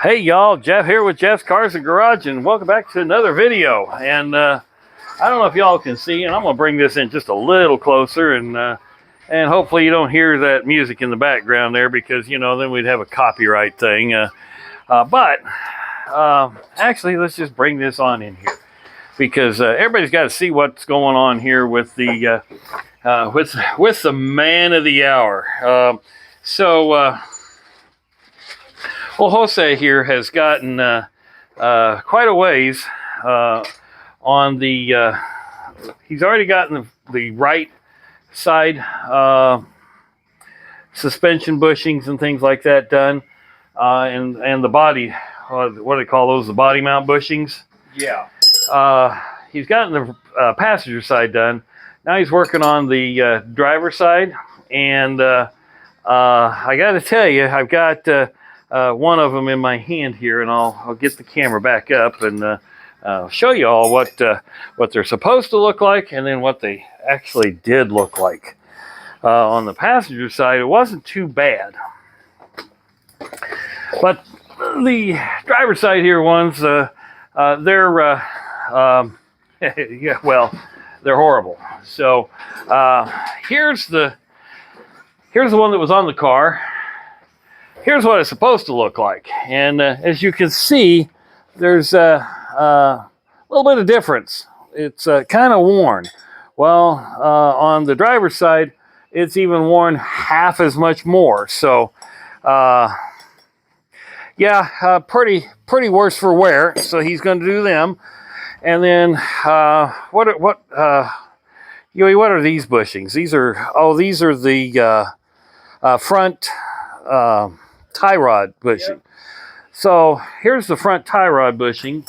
Hey y'all, Jeff here with Jeff's Cars and Garage, and welcome back to another video. And I don't know if y'all can see, and I'm gonna bring this in just a little closer, and hopefully you don't hear that music in the background there, because then we'd have a copyright thing. Actually, let's just bring this on in here, because everybody's got to see what's going on here with the with the man of the hour. Well, Jose here has gotten quite a ways on the. He's already gotten the right side suspension bushings and things like that done, and the body. What do they call those? The body mount bushings. Yeah. He's gotten the passenger side done. Now he's working on the driver side, and I got to tell you, I've got. One of them in my hand here, and I'll get the camera back up and show you all what they're supposed to look like, and then what they actually did look like. On the passenger side, it wasn't too bad, but the driver's side here ones, they're yeah, well, they're horrible. So here's the one that was on the car. Here's what it's supposed to look like, and as you can see, there's a little bit of difference. It's kind of worn. Well, on the driver's side, it's even worn half as much more. So, yeah, pretty worse for wear. So he's going to do them, and then what are these bushings? These are the front. Tie rod bushing. Yep. So here's the front tie rod bushing,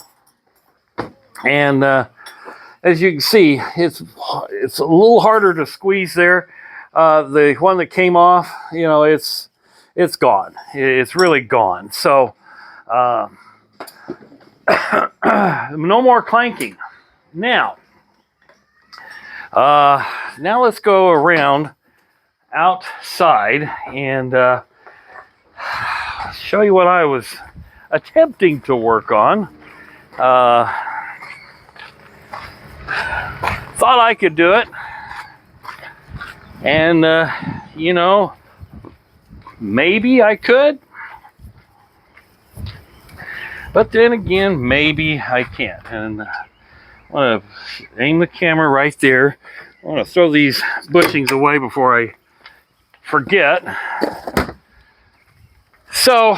and as you can see, it's a little harder to squeeze there. The one that came off, it's gone. It's really gone. So no more clanking. Now let's go around outside and show you what I was attempting to work on. Thought I could do it, and maybe I could, but then again, maybe I can't. And I want to aim the camera right there. I want to throw these bushings away before I forget. So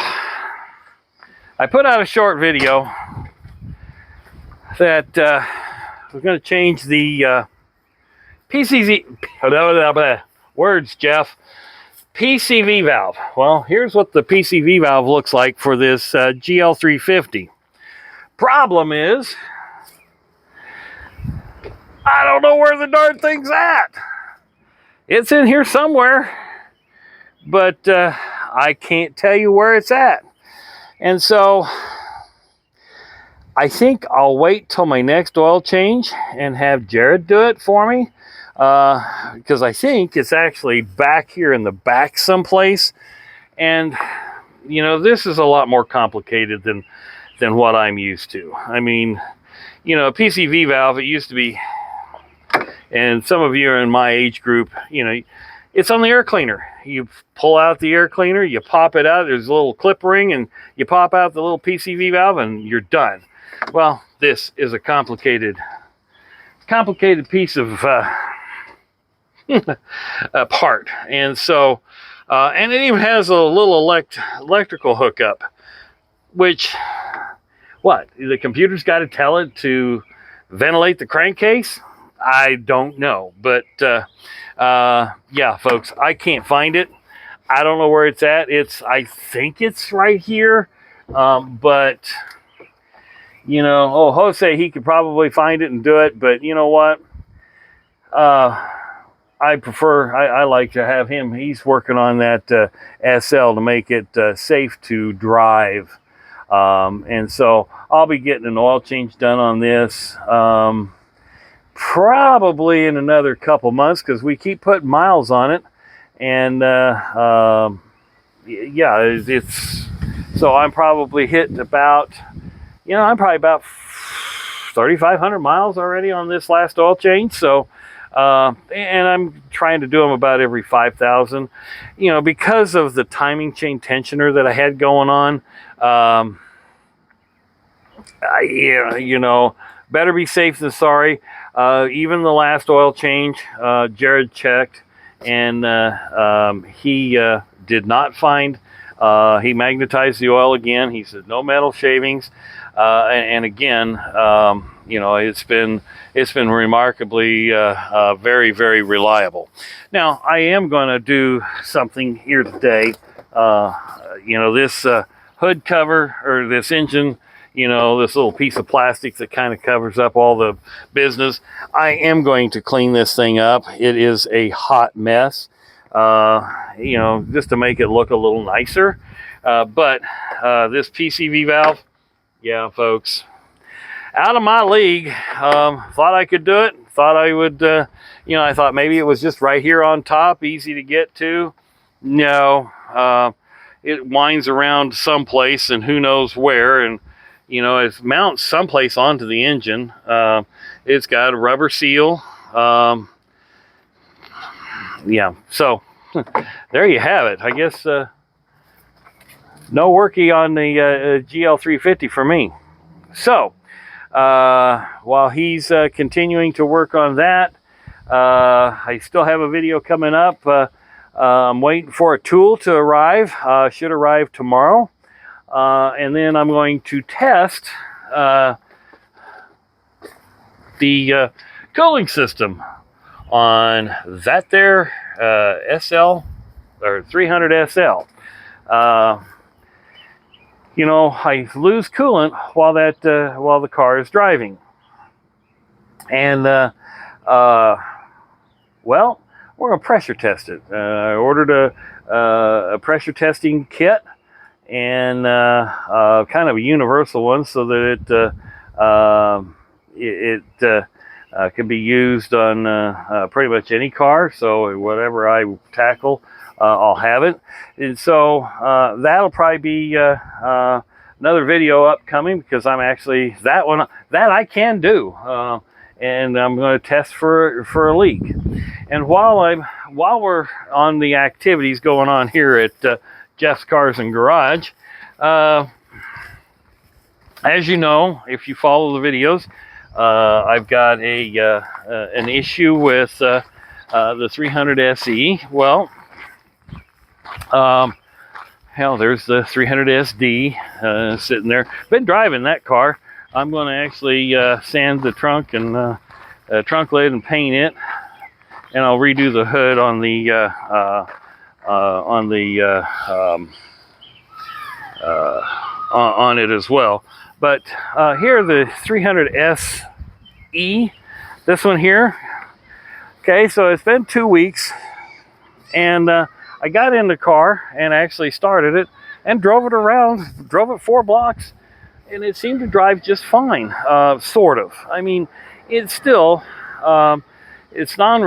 I put out a short video that we're going to change the PCV words, Jeff. PCV valve. Well, here's what the PCV valve looks like for this GL350. Problem is, I don't know where the darn thing's at. It's in here somewhere, but I can't tell you where it's at. And so I think I'll wait till my next oil change and have Jared do it for me, because I think it's actually back here in the back someplace. And this is a lot more complicated than what I'm used to. I mean, a PCV valve, it used to be, and some of you are in my age group, it's on the air cleaner. You pull out the air cleaner, you pop it out, there's a little clip ring, and you pop out the little PCV valve, and you're done. Well, this is a complicated piece of a part. And so, and it even has a little electrical hookup, which, what? The computer's got to tell it to ventilate the crankcase? I don't know, but yeah, folks, I can't find it. I don't know where it's at. I think it's right here, but Jose, he could probably find it and do it. But you know what? I like to have him. He's working on that SL to make it safe to drive, and so I'll be getting an oil change done on this. Probably in another couple months, because we keep putting miles on it, and yeah, it's So I'm probably hit about, I'm probably about 3,500 miles already on this last oil change. So, and I'm trying to do them about every 5,000, because of the timing chain tensioner that I had going on. Better be safe than sorry. Even the last oil change, Jared checked, and he did not find. He magnetized the oil again. He said no metal shavings, and again, it's been remarkably very, very reliable. Now I am going to do something here today. This hood cover, or this engine, this little piece of plastic that kind of covers up all the business. I am going to clean this thing up. It is a hot mess, just to make it look a little nicer. But this PCV valve, yeah, folks, out of my league. Thought I could do it. Thought I would, I thought maybe it was just right here on top, easy to get to. No, it winds around someplace and who knows where, and it mounts someplace onto the engine. It's got a rubber seal. Yeah, so there you have it. I guess no worky on the GL350 for me. So while he's continuing to work on that, I still have a video coming up. I'm waiting for a tool to arrive. Should arrive tomorrow. And then I'm going to test the cooling system on that there SL, or 300 SL. I lose coolant while the car is driving, and well, we're gonna pressure test it. I ordered a pressure testing kit, and kind of a universal one, so that it can be used on pretty much any car. So whatever I tackle, I'll have it. And so that'll probably be another video upcoming, because I'm actually, that I can do, and I'm going to test for a leak. And while we're on the activities going on here at Jeff's Cars and Garage, as you know, if you follow the videos, I've got an issue with the 300 SE. Well, hell, there's the 300 SD sitting there. Been driving that car. I'm going to actually sand the trunk and trunk lid and paint it, and I'll redo the hood on it as well. But here, the 300 SE, this one here. Okay, so it's been 2 weeks, and I got in the car and actually started it and drove it around, drove it 4 blocks, and it seemed to drive just fine, sort of. I mean, it's still, it's not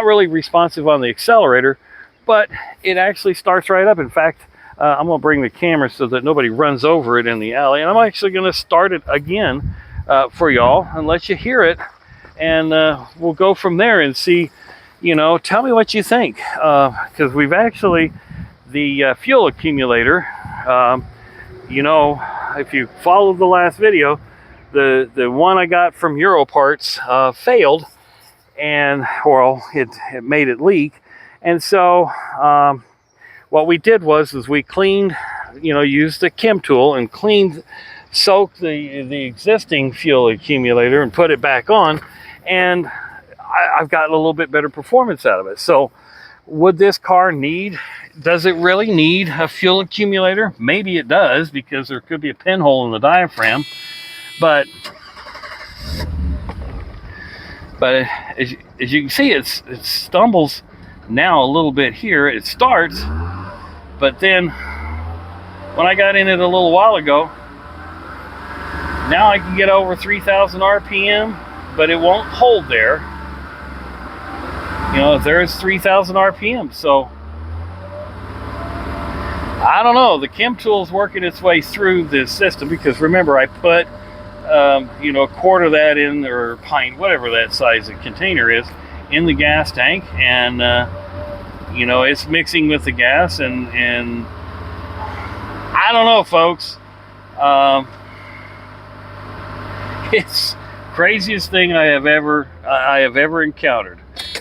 really responsive on the accelerator, but it actually starts right up. In fact, I'm going to bring the camera so that nobody runs over it in the alley, and I'm actually going to start it again for y'all and let you hear it, and we'll go from there and see, tell me what you think, because we've actually, the fuel accumulator, if you followed the last video, the one I got from Europarts failed, and it made it leak. And so what we did was we cleaned, used the chem tool and soaked the existing fuel accumulator and put it back on, and I've gotten a little bit better performance out of it. So would this car does it really need a fuel accumulator? Maybe it does, because there could be a pinhole in the diaphragm, but as you can see, it stumbles now a little bit here. It starts, but then when I got in it a little while ago, now I can get over 3,000 RPM, but it won't hold there. There's 3,000 RPM, so I don't know. The chem tool's working its way through this system because remember, I put you know, a quart of that in, or pint, whatever that size of container is, in the gas tank, and you know, it's mixing with the gas, and I don't know, folks. It's craziest thing I have ever encountered.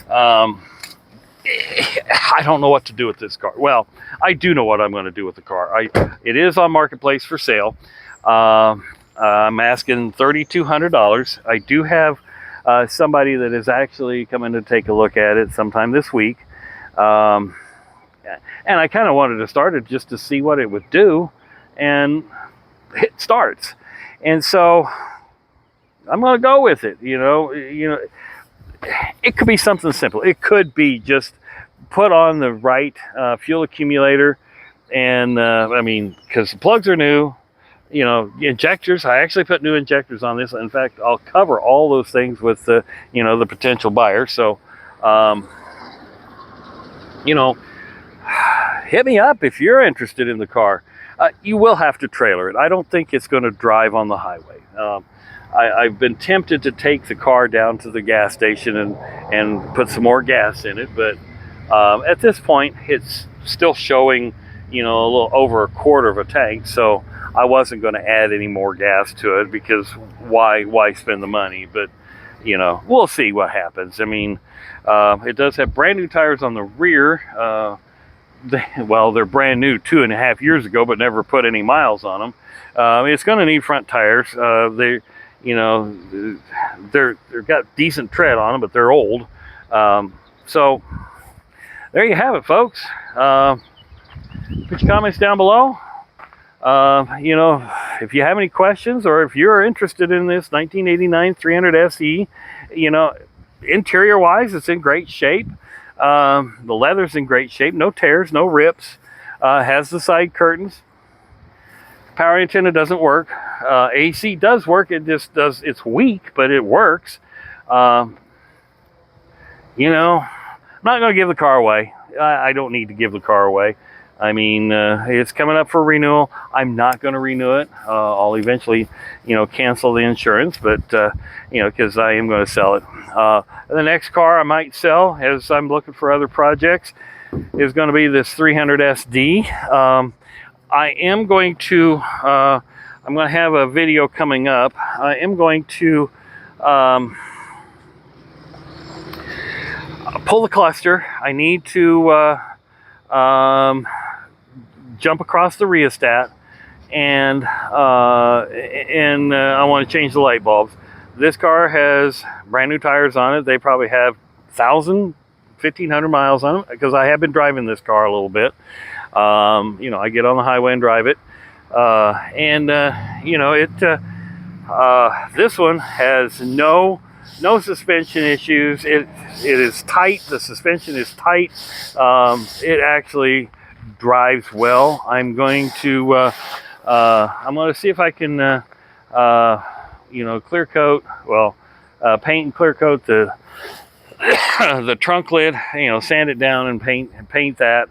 I don't know what to do with this car. Well, I do know what I'm going to do with the car. It is on Marketplace for sale. I'm asking $3,200. I do have somebody that is actually coming to take a look at it sometime this week. And I kind of wanted to start it just to see what it would do, and it starts. And so I'm going to go with it. You know, it could be something simple. It could be just put on the right fuel accumulator, and I mean, because the plugs are new, you know, injectors. I actually put new injectors on this. In fact, I'll cover all those things with the, you know, the potential buyer. So, you know, hit me up if you're interested in the car. You will have to trailer it. I don't think it's going to drive on the highway. I've been tempted to take the car down to the gas station and put some more gas in it, but at this point, it's still showing, you know, a little over a quarter of a tank, so I wasn't going to add any more gas to it because why spend the money? But, you know, we'll see what happens. I mean, it does have brand new tires on the rear. Well, they're brand new 2.5 years ago, but never put any miles on them. It's going to need front tires. You know, they've got decent tread on them, but they're old. So there you have it, folks. Put your comments down below. You know, if you have any questions, or if you're interested in this 1989 300 SE, you know, interior wise, it's in great shape. The leather's in great shape, no tears, no rips. Has the side curtains. Power antenna doesn't work. AC does work. It just does. It's weak, but it works. You know, I'm not going to give the car away. I don't need to give the car away. I mean, it's coming up for renewal. I'm not going to renew it. I'll eventually, you know, cancel the insurance, but, you know, because I am going to sell it. The next car I might sell, as I'm looking for other projects, is going to be this 300 SD. I am going to, I'm going to have a video coming up. I am going to pull the cluster. I need to jump across the rheostat, and I want to change the light bulbs. This car has brand new tires on it. They probably have 1,500 miles on them, because I have been driving this car a little bit. You know, I get on the highway and drive it, you know, this one has no suspension issues. It is tight. The suspension is tight. It actually drives well. I'm going to see if I can you know, clear coat, well, paint and clear coat the the trunk lid, you know, sand it down and paint that.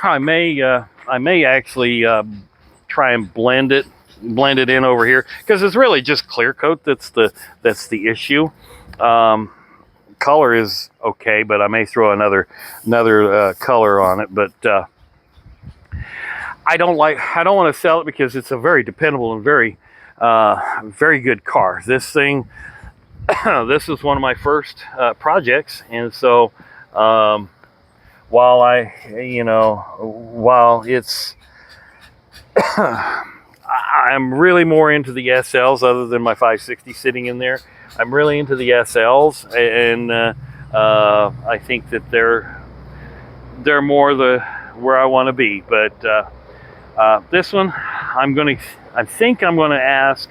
I may actually try and blend it in over here, because it's really just clear coat that's the issue. Color is okay, but I may throw another color on it. But I don't want to sell it because it's a very dependable and very good car. This thing, this is one of my first projects, and so while it's I'm really more into the SLs, other than my 560 sitting in there. I'm really into the SLs, and I think that they're more where I want to be. But this one, I think I'm gonna ask.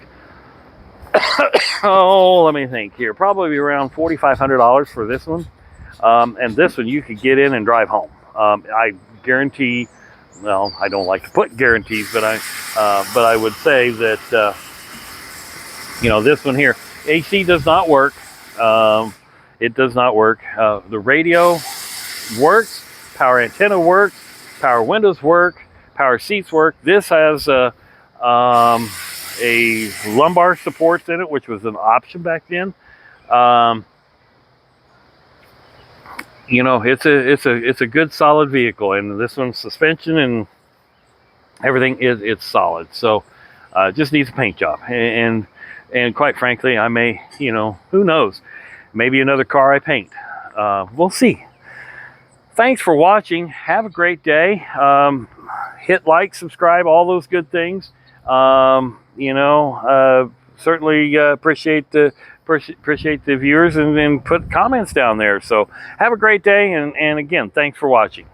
Oh, let me think here. Probably around $4,500 for this one, and this one you could get in and drive home. I guarantee. Well, I don't like to put guarantees, but I would say that you know, this one here, AC does not work. It does not work. The radio works. Power antenna works. Power windows work, power seats work. This has a lumbar supports in it, which was an option back then. You know, it's a good solid vehicle, and this one's suspension and everything it's solid. So just needs a paint job, and quite frankly, I may, you know, who knows, maybe another car I paint. We'll see. Thanks for watching. Have a great day. Hit like, subscribe, all those good things. You know, certainly appreciate the viewers, and put comments down there. So have a great day, and again, thanks for watching.